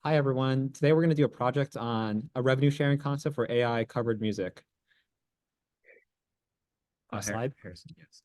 Hi, everyone. Today we're going to do a project on a revenue sharing concept for AI covered music. Next slide. Harrison, yes.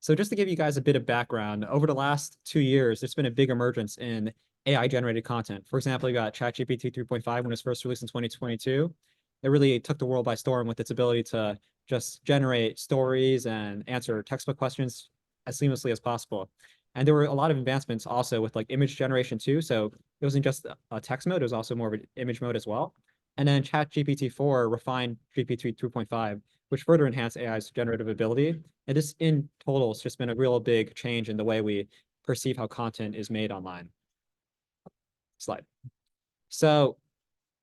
So just to give you guys a bit of background, over the last 2 years, there's been a big emergence in AI generated content. For example, you got ChatGPT 3.5 when it was first released in 2022. It really took the world by storm with its ability to just generate stories and answer textbook questions as seamlessly as possible. And there were a lot of advancements also with like image generation too. So it wasn't just a text mode, it was also more of an image mode as well. And then ChatGPT 4 refined GPT 3.5, which further enhanced AI's generative ability. And this in total has just been a real big change in the way we perceive how content is made online. Slide. So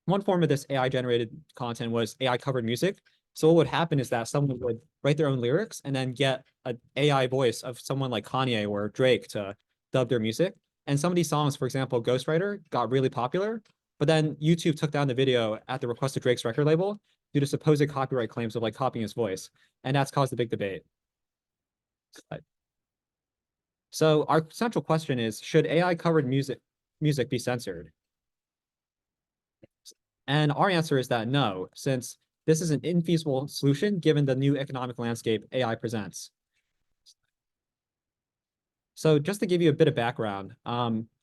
one form of this AI generated content was AI covered music. So what would happen is that someone would write their own lyrics and then get an AI voice of someone like Kanye or Drake to dub their music. And some of these songs, for example, Ghostwriter, got really popular, but then YouTube took down the video at the request of Drake's record label due to supposed copyright claims of like copying his voice. And that's caused a big debate. So our central question is, should AI covered music be censored? And our answer is that no, since this is an infeasible solution given the new economic landscape AI presents. So just to give you a bit of background,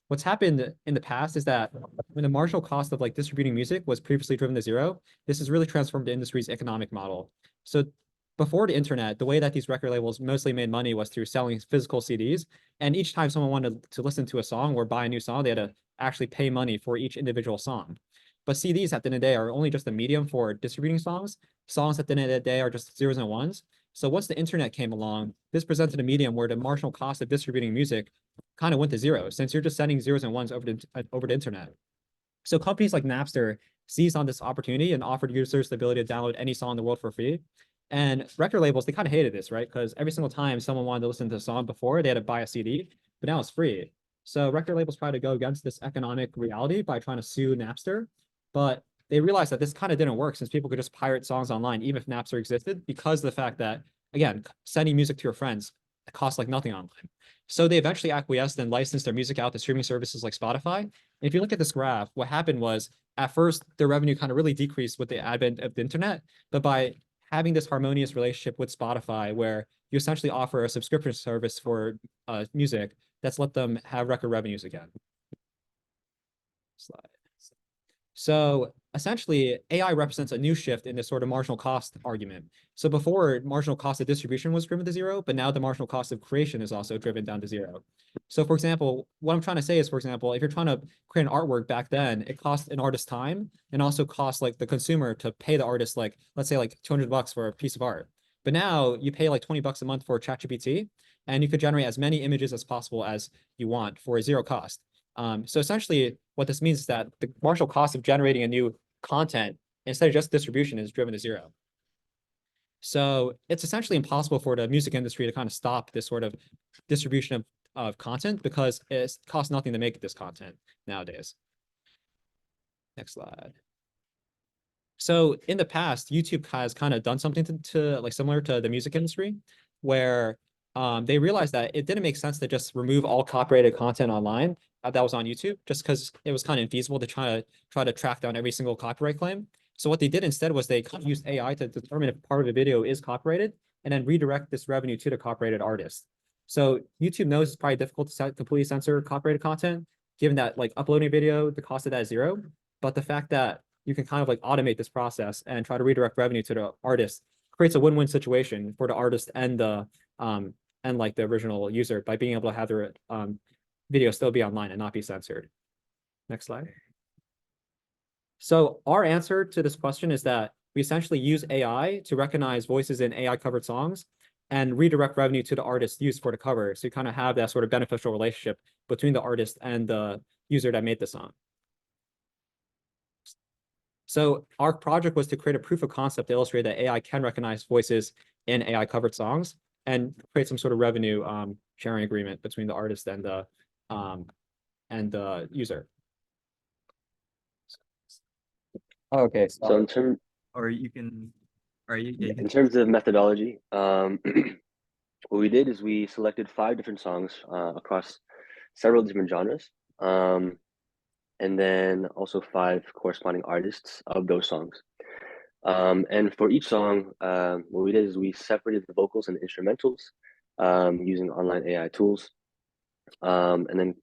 what's happened in the past is that when the marginal cost of like distributing music was previously driven to zero, this has really transformed the industry's economic model. So before the internet, the way that these record labels mostly made money was through selling physical CDs. And each time someone wanted to listen to a song or buy a new song, they had to actually pay money for each individual song. But CDs at the end of the day are only just a medium for distributing songs. Songs at the end of the day are just zeros and ones. So once the internet came along, this presented a medium where the marginal cost of distributing music kind of went to zero, since you're just sending zeros and ones over the internet. So companies like Napster seized on this opportunity and offered users the ability to download any song in the world for free. And record labels, they kind of hated this, right? Because every single time someone wanted to listen to a song before, they had to buy a CD, but now it's free. So record labels try to go against this economic reality by trying to sue Napster, but they realized that this kind of didn't work since people could just pirate songs online, even if Napster existed, because of the fact that, again, sending music to your friends costs like nothing online. So they eventually acquiesced and licensed their music out to streaming services like Spotify. And if you look at this graph, what happened was at first their revenue kind of really decreased with the advent of the internet, but by having this harmonious relationship with Spotify, where you essentially offer a subscription service for music, that's let them have record revenues again. Slide. So essentially, AI represents a new shift in this sort of marginal cost argument. So before, marginal cost of distribution was driven to zero, but now the marginal cost of creation is also driven down to zero. So for example, what I'm trying to say is, for example, if you're trying to create an artwork back then, it cost an artist time and also cost like the consumer to pay the artist, like, let's say like $200 for a piece of art. But now you pay like $20 a month for ChatGPT, and you could generate as many images as possible as you want for a zero cost. So essentially, what this means is that the marginal cost of generating a new content instead of just distribution is driven to zero. So it's essentially impossible for the music industry to kind of stop this sort of distribution of content because it costs nothing to make this content nowadays. Next slide. So in the past, YouTube has kind of done something to like similar to the music industry, where they realized that it didn't make sense to just remove all copyrighted content online that was on YouTube, just because it was kind of infeasible to try to track down every single copyright claim. So what they did instead was they kind of used AI to determine if part of a video is copyrighted and then redirect this revenue to the copyrighted artist. So YouTube knows it's probably difficult to completely censor copyrighted content, given that like uploading a video, the cost of that is zero. But the fact that you can kind of like automate this process and try to redirect revenue to the artist creates a win-win situation for the artist and the and like the original user by being able to have their video still be online and not be censored. Next slide. So our answer to this question is that we essentially use AI to recognize voices in AI covered songs and redirect revenue to the artist used for the cover. So you kind of have that sort of beneficial relationship between the artist and the user that made the song. So our project was to create a proof of concept to illustrate that AI can recognize voices in AI covered songs and create some sort of revenue sharing agreement between the artist and the user. Okay, So in terms, or you can, or you in terms of methodology, what we did is we selected 5 different songs across several different genres. and then also 5 corresponding artists of those songs. And for each song, what we did is we separated the vocals and the instrumentals using online AI tools, and then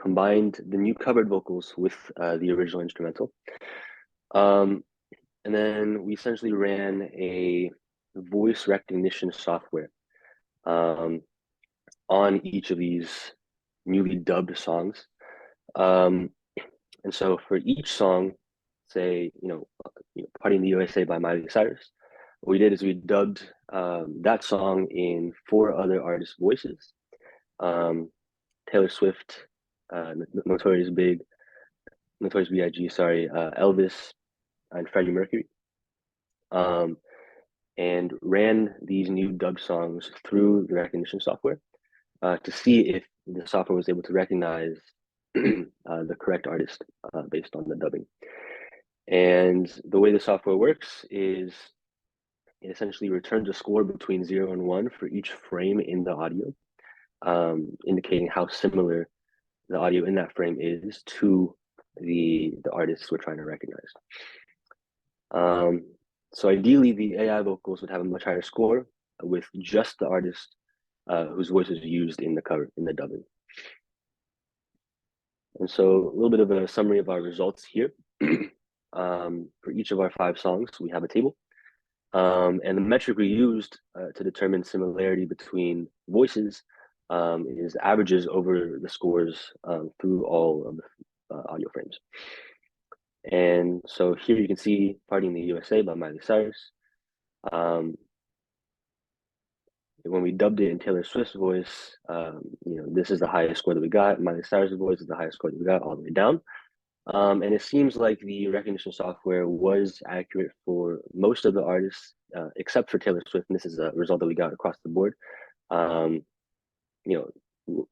combined the new covered vocals with the original instrumental. And then we essentially ran a voice recognition software on each of these newly dubbed songs. And so for each song, say, Party in the USA by Miley Cyrus, what we did is we dubbed that song in 4 other artists' voices. Taylor Swift, Notorious B.I.G., Elvis, and Freddie Mercury. And ran these new dub songs through the recognition software to see if the software was able to recognize the correct artist based on the dubbing. And the way the software works is it essentially returns a score between 0 and 1 for each frame in the audio, indicating how similar the audio in that frame is to the artists we're trying to recognize. So ideally, the AI vocals would have a much higher score with just the artist whose voice is used in the cover, in the dubbing. And so a little bit of a summary of our results here. For each of our 5 songs, we have a table. And the metric we used to determine similarity between voices is averages over the scores through all of the audio frames. And so here you can see Party in the USA by Miley Cyrus. When we dubbed it in Taylor Swift's voice, this is the highest score that we got. Miley Cyrus' voice is the highest score that we got all the way down. And it seems like the recognition software was accurate for most of the artists, except for Taylor Swift. And this is a result that we got across the board.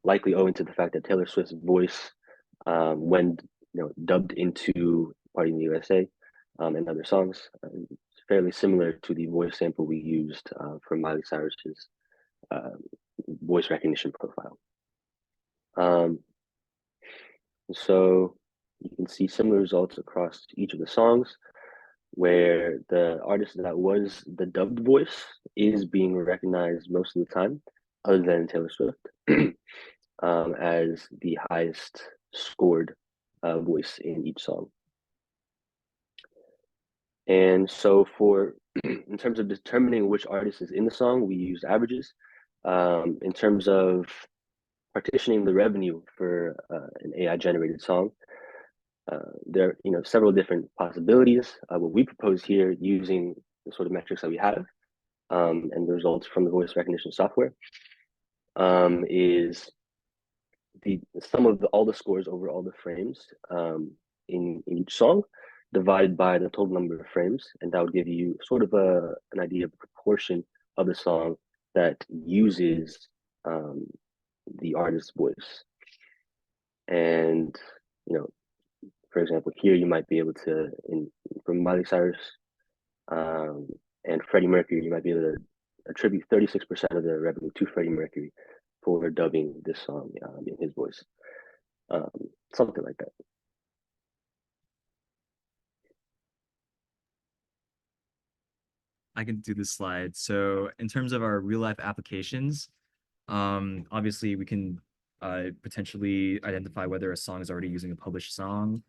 Likely owing to the fact that Taylor Swift's voice, when dubbed into Party in the USA and other songs, is fairly similar to the voice sample we used for Miley Cyrus's voice recognition profile. So you can see similar results across each of the songs where the artist that was the dubbed voice is being recognized most of the time, other than Taylor Swift, as the highest scored voice in each song. And so in terms of determining which artist is in the song, we use averages. In terms of partitioning the revenue for an AI generated song, there are several different possibilities. What we propose here, using the sort of metrics that we have and the results from the voice recognition software, is the sum of all the scores over all the frames in each song divided by the total number of frames, and that would give you sort of an idea of the proportion of the song that uses the artist's voice. And for example, here you might be able to, from Miley Cyrus and Freddie Mercury, you might be able to attribute 36% of the revenue to Freddie Mercury for dubbing this song in his voice, something like that. I can do this slide. So in terms of our real life applications, obviously we can potentially identify whether a song is already using a published song.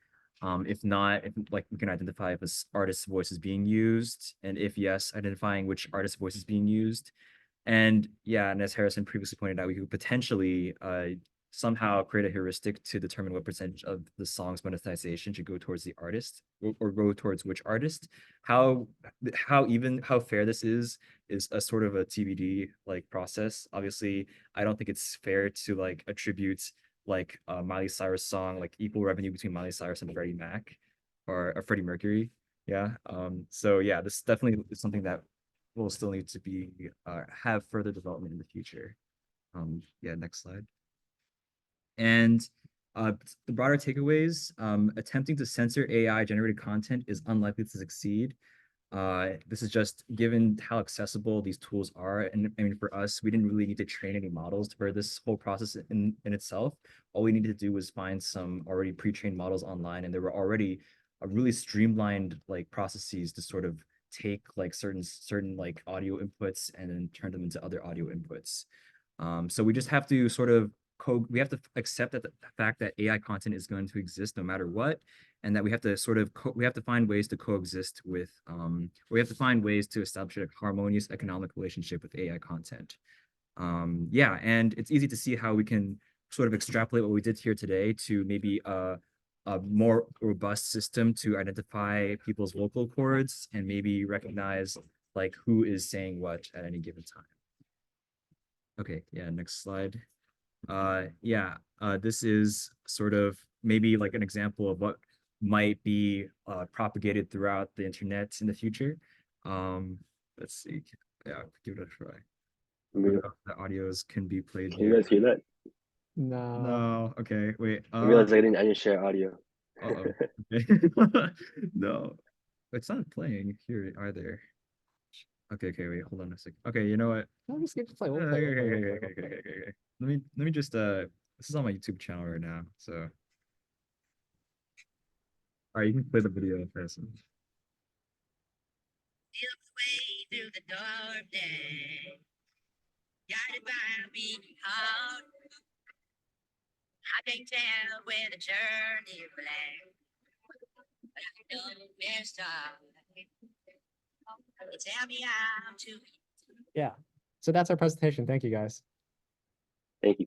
If not, we can identify if an artist's voice is being used, and if yes, identifying which artist's voice is being used. And yeah, and as Harrison previously pointed out, we could potentially somehow create a heuristic to determine what percentage of the song's monetization should go towards the artist or go towards which artist. How fair this is a sort of a TBD process. Obviously, I don't think it's fair to attribute Miley Cyrus song equal revenue between Miley Cyrus and Freddie Mac or Freddie Mercury. Yeah. So yeah, this definitely is something that will still need to be have further development in the future. Yeah, next slide. And the broader takeaways, attempting to censor AI generated content is unlikely to succeed. This is just given how accessible these tools are. And I mean, for us, we didn't really need to train any models for this whole process in itself. All we needed to do was find some already pre-trained models online, and there were already a really streamlined like processes to sort of take like certain like audio inputs and then turn them into other audio inputs. So we just have to sort of we have to accept that the fact that AI content is going to exist no matter what, and that we have to sort of we have to find ways to coexist with we have to find ways to establish a harmonious economic relationship with AI content. Yeah, and it's easy to see how we can sort of extrapolate what we did here today to maybe a more robust system to identify people's vocal cords and maybe recognize like who is saying what at any given time. Okay, yeah, next slide. Yeah, this is sort of maybe like an example of what might be propagated throughout the internet in the future. Let's see. Yeah, give it a try. The audios can be played Can you here. guys hear that? No. No. Okay. Wait. I realized I didn't share audio. Uh-oh. Okay. No, it's not playing here either. Okay. Wait. Hold on a second. Okay. You know what? No, just get to play. We'll Okay. play. Okay. Let me just This is on my YouTube channel right now. So, all right, you can play the video first. Way through the darkness, guided by a beating heart. I can't tell where the journey will end, but I know where to start. Tell me how to. Yeah. So that's our presentation. Thank you, guys. Thank you.